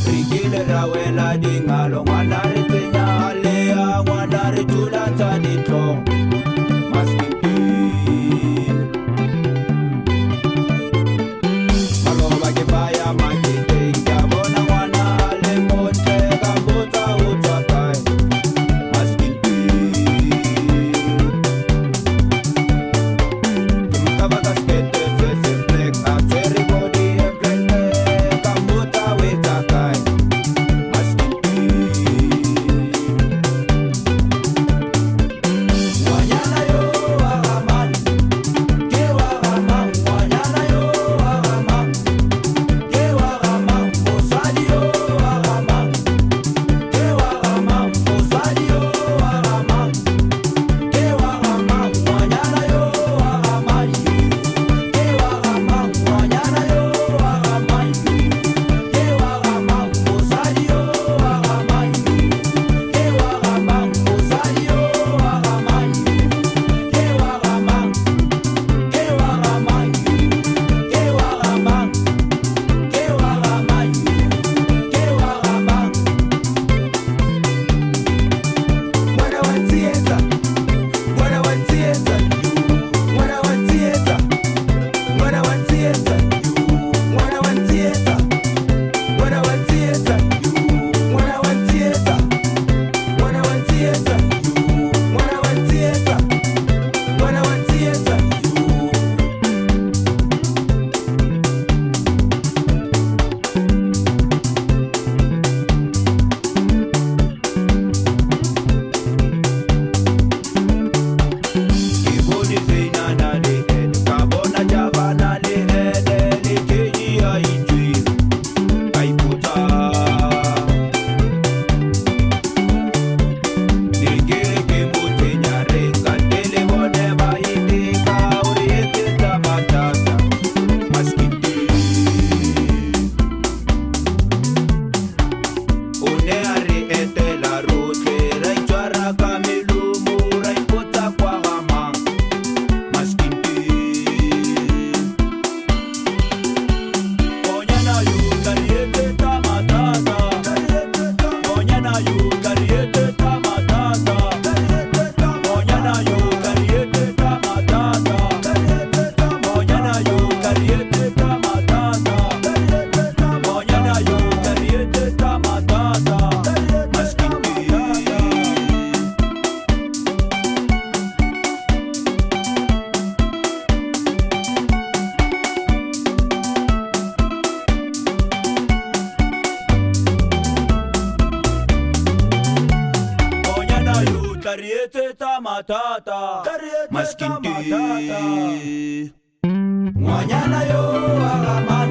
Trigile rawela dingalo Mwanare tenya alea Mwanare tulata dito Maskimpi Maloba kibaya makite Kabona wana ale mote Kambuta utakai Maskimpi Kimkaba kaskete Sese flek Ateri body Eplete Kambuta wetakai Maskimpi Wanyana yo agaman Kewa agaman Wanyana yo agaman Kewa agaman Mosadi yo agaman Kewa agaman Mosadi yo agaman Kewa agaman Wanyana yo agaman Kewa agaman Wanyana yo agaman Kewa agaman Mosadi yo agaman Kewa agaman Mosadi yo agaman Kewa agaman Kewa agaman Kewa agaman Kewa agaman Kewa agaman Mwana wa theater Mwana wa theater Mwana wa theater Mwana wa theater Mwana wa theater Mwana wa theater Mwana wa theater Mwana wa theater Mwana wa theater Mwana wa theater Kibodi zina na le ed Kabona java na le ed Likeji ya itwi Kaiputa Nigere kemute nyare Kantele bone bahiti Kauriete tamatata Maskiti Une are ete la rote Raichwara kamelumu Raipota kwa gama Maskiti Onyana yu kariete tamatata Onyana yu kariete tamatata Onyana yu kariete tamatata Onyana yu kariete tamatata Onyana yu kariete tamatata Maskiti Onyana yu kariete tamatata Maskiti Wanyana yo agaman